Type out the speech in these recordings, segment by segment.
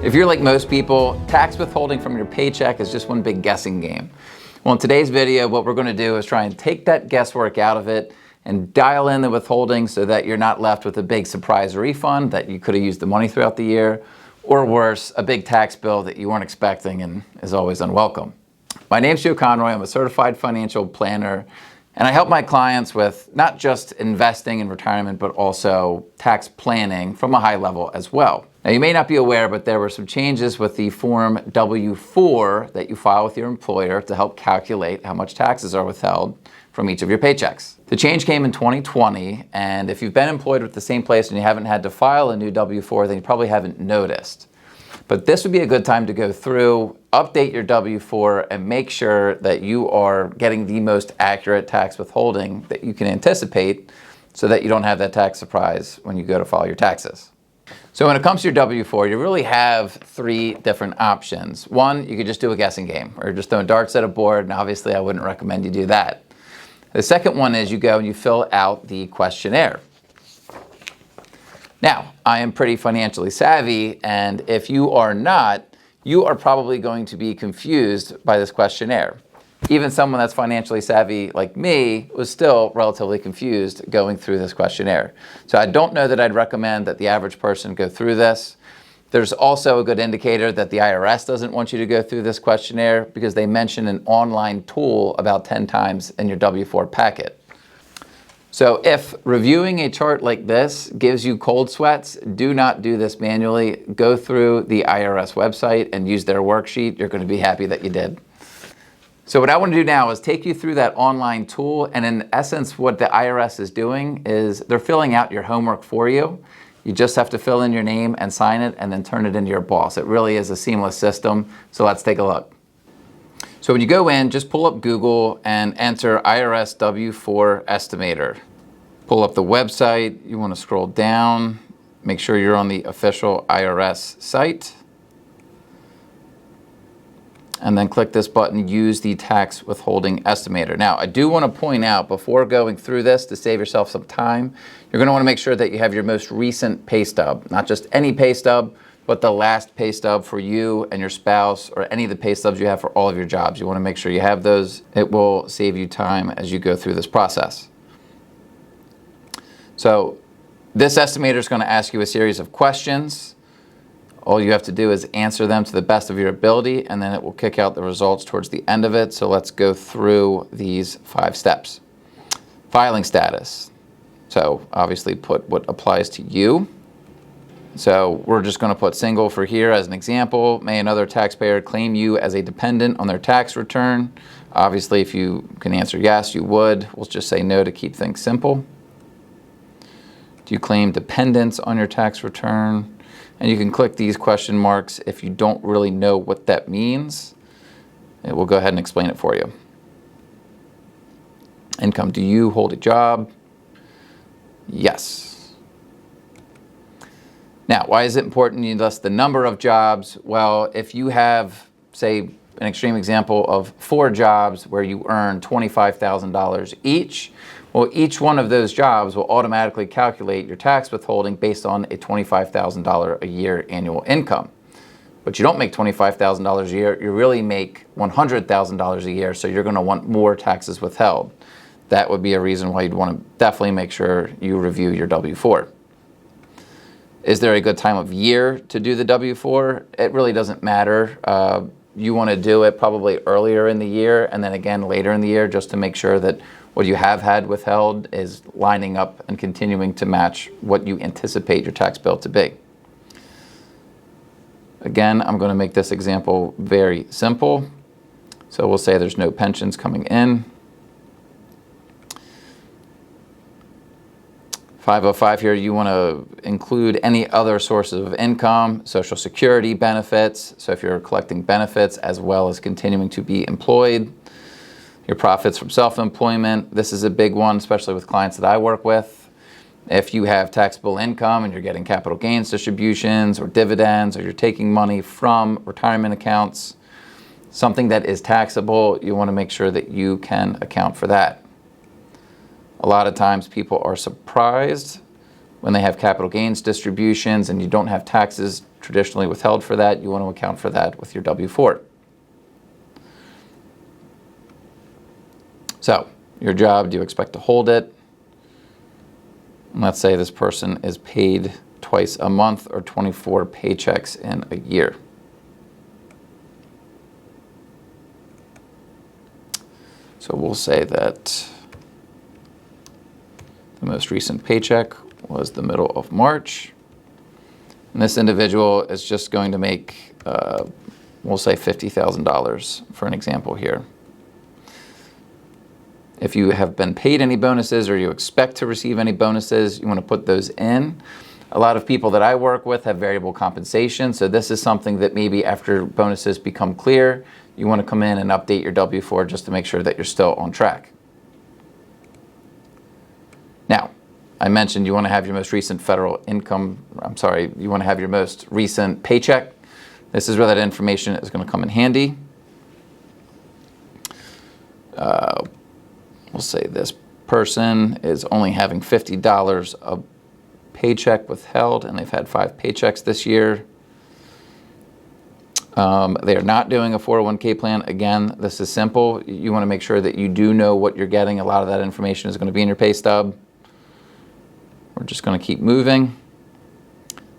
If you're like most people, tax withholding from your paycheck is just one big guessing game. Well, in today's video, what we're going to do is try and take that guesswork out of it and dial in the withholding so that you're not left with a big surprise refund that you could have used the money throughout the year, or worse, a big tax bill that you weren't expecting and is always unwelcome. My name's Joe Conroy. I'm a certified financial planner, and I help my clients with not just investing in retirement, but also tax planning from a high level as well. Now, you may not be aware, but there were some changes with the Form W4 that you file with your employer to help calculate how much taxes are withheld from each of your paychecks. The change came in 2020, and if you've been employed with the same place and you haven't had to file a new W4, then you probably haven't noticed. But this would be a good time to go through, update your W4, and make sure that you are getting the most accurate tax withholding that you can anticipate so that you don't have that tax surprise when you go to file your taxes. So when it comes to your W4, you really have three different options. One, you could just do a guessing game or just throw darts at a board, and obviously I wouldn't recommend you do that. The second one is you go and you fill out the questionnaire. Now, I am pretty financially savvy, and if you are not, you are probably going to be confused by this questionnaire. Even someone that's financially savvy like me was still relatively confused going through this questionnaire. So I don't know that I'd recommend that the average person go through this. There's also a good indicator that the IRS doesn't want you to go through this questionnaire because they mention an online tool about 10 times in your W4 packet. So if reviewing a chart like this gives you cold sweats, do not do this manually. Go through the IRS website and use their worksheet. You're going to be happy that you did. So what I want to do now is take you through that online tool, and in essence what the IRS is doing is they're filling out your homework for you. You just have to fill in your name and sign it and then turn it into your boss. It really is a seamless system, so let's take a look. So when you go in, just pull up Google and enter IRS W4 Estimator. Pull up the website, you want to scroll down, make sure you're on the official IRS site. And then click this button, use the tax withholding estimator. Now, I do want to point out before going through this, to save yourself some time, you're going to want to make sure that you have your most recent pay stub, not just any pay stub, but the last pay stub for you and your spouse, or any of the pay stubs you have for all of your jobs. You want to make sure you have those. It will save you time as you go through this process. So this estimator is going to ask you a series of questions. All you have to do is answer them to the best of your ability, and then it will kick out the results towards the end of it. So let's go through these 5 steps. Filing status. So obviously put what applies to you. So we're just going to put single for here as an example. May another taxpayer claim you as a dependent on their tax return? Obviously, if you can answer yes, you would. We'll just say no to keep things simple. Do you claim dependents on your tax return? And you can click these question marks if you don't really know what that means. It will go ahead and explain it for you. Income, do you hold a job? Yes. Now, why is it important you list the number of jobs? Well, if you have, say, an extreme example of 4 jobs where you earn $25,000 each, well, each one of those jobs will automatically calculate your tax withholding based on a $25,000 a year annual income. But you don't make $25,000 a year, you really make $100,000 a year, so you're going to want more taxes withheld. That would be a reason why you'd want to definitely make sure you review your W4. Is there a good time of year to do the W4? It really doesn't matter. You want to do it probably earlier in the year and then again later in the year, just to make sure that what you have had withheld is lining up and continuing to match what you anticipate your tax bill to be. Again, I'm going to make this example very simple. So we'll say there's no pensions coming in. 505 here, you want to include any other sources of income, Social Security benefits, so if you're collecting benefits as well as continuing to be employed. Your profits from self-employment, this is a big one, especially with clients that I work with. If you have taxable income and you're getting capital gains distributions or dividends, or you're taking money from retirement accounts, something that is taxable, you want to make sure that you can account for that. A lot of times people are surprised When they have capital gains distributions and you don't have taxes traditionally withheld for that, you want to account for that with your W4. So, your job, do you expect to hold it? And let's say this person is paid twice a month or 24 paychecks in a year. So we'll say that the most recent paycheck was the middle of March. And this individual is just going to make, we'll say $50,000 for an example here. If you have been paid any bonuses or you expect to receive any bonuses, you want to put those in. A lot of people that I work with have variable compensation, so this is something that maybe after bonuses become clear, you want to come in and update your W4 just to make sure that you're still on track. Now, I mentioned you want to have your most recent federal income, you want to have your most recent paycheck. This is where that information is going to come in handy. We'll say this person is only having $50 a paycheck withheld, and they've had 5 paychecks this year. They are not doing a 401k plan. Again, this is simple. You want to make sure that you do know what you're getting. A lot of that information is going to be in your pay stub. We're just going to keep moving.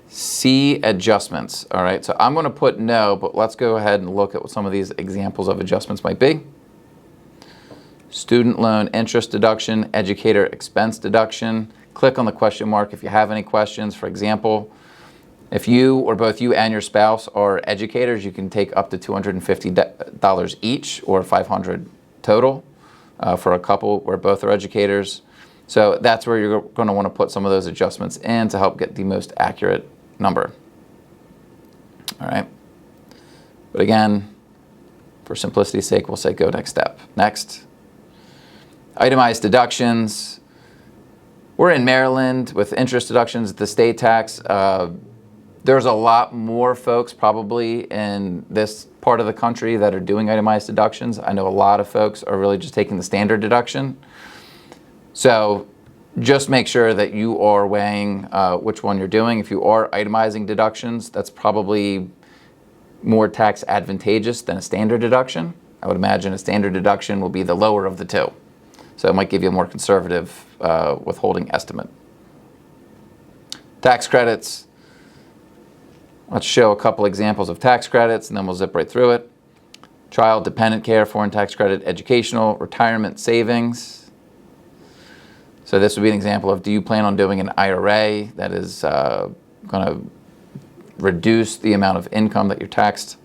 See adjustments. All right, so I'm going to put no, but let's go ahead and look at what some of these examples of adjustments might be. Student loan interest deduction, educator expense deduction. Click on the question mark if you have any questions. For example, if you or both you and your spouse are educators, you can take up to $250 each or $500 total for a couple where both are educators. So that's where you're going to want to put some of those adjustments in to help get the most accurate number. All right. But again, for simplicity's sake, we'll say go next step. Next. Itemized deductions. We're in Maryland with interest deductions, the state tax. There's a lot more folks probably in this part of the country that are doing itemized deductions. I know a lot of folks are really just taking the standard deduction. So just make sure that you are weighing which one you're doing. If you are itemizing deductions, that's probably more tax advantageous than a standard deduction. I would imagine a standard deduction will be the lower of the two. So it might give you a more conservative withholding estimate. Tax credits. Let's show a couple examples of tax credits and then we'll zip right through it. Child dependent care, foreign tax credit, educational, retirement savings. So this would be an example of, do you plan on doing an IRA that is going to reduce the amount of income that you're taxed?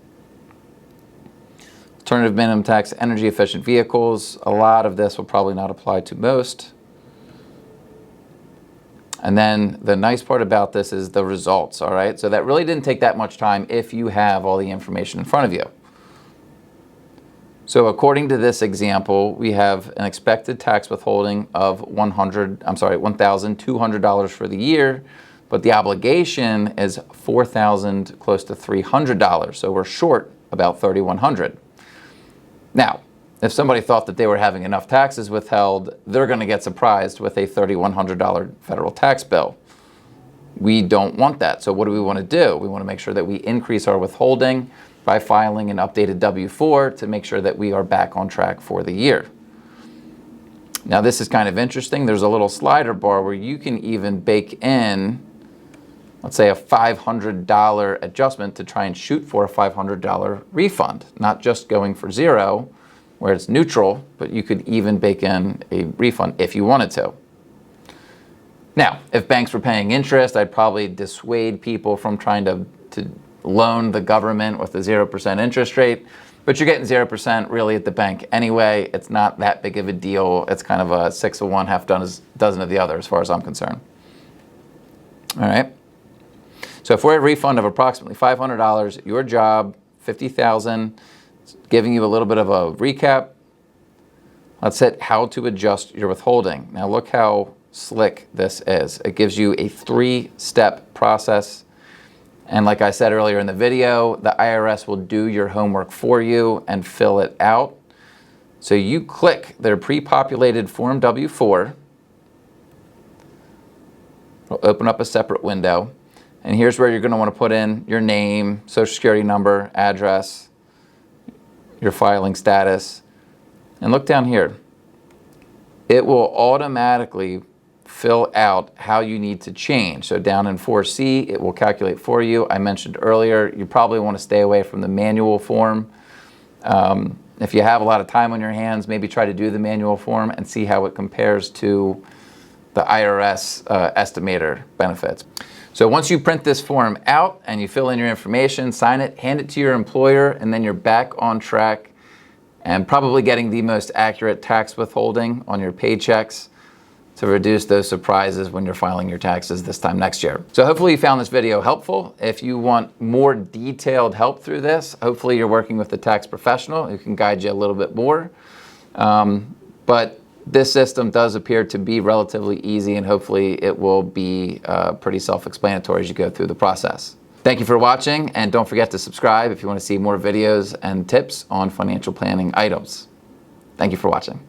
Alternative minimum tax, energy efficient vehicles. A lot of this will probably not apply to most. And then the nice part about this is the results, all right? So that really didn't take that much time if you have all the information in front of you. So according to this example, we have an expected tax withholding of $1,200 for the year, but the obligation is $4,000, close to $300. So we're short about $3,100. Now, if somebody thought that they were having enough taxes withheld, they're going to get surprised with a $3,100 federal tax bill. We don't want that. So what do we want to do? We want to make sure that we increase our withholding by filing an updated W4 to make sure that we are back on track for the year. Now, this is kind of interesting. There's a little slider bar where you can even bake in, let's say, a $500 adjustment to try and shoot for a $500 refund, not just going for zero, where it's neutral, but you could even bake in a refund if you wanted to. Now, if banks were paying interest, I'd probably dissuade people from trying to loan the government with a 0% interest rate, but you're getting 0% really at the bank anyway. It's not that big of a deal. It's kind of a 6 of one, half dozen of the other as far as I'm concerned. All right. So if we're a refund of approximately $500, your job, $50,000, giving you a little bit of a recap. Let's hit how to adjust your withholding. Now look how slick this is. It gives you a 3-step process. And like I said earlier in the video, the IRS will do your homework for you and fill it out. So you click their pre-populated Form W4. It'll open up a separate window. And here's where you're going to want to put in your name, social security number, address, your filing status. And look down here. It will automatically fill out how you need to change. So down in 4C, it will calculate for you. I mentioned earlier, you probably want to stay away from the manual form. If you have a lot of time on your hands, maybe try to do the manual form and see how it compares to the IRS Estimator benefits. So once you print this form out and you fill in your information, sign it, hand it to your employer, and then you're back on track and probably getting the most accurate tax withholding on your paychecks to reduce those surprises when you're filing your taxes this time next year. So hopefully you found this video helpful. If you want more detailed help through this, hopefully you're working with a tax professional who can guide you a little bit more. But this system does appear to be relatively easy, and hopefully it will be pretty self-explanatory as you go through the process. Thank you for watching, and don't forget to subscribe if you want to see more videos and tips on financial planning items. Thank you for watching.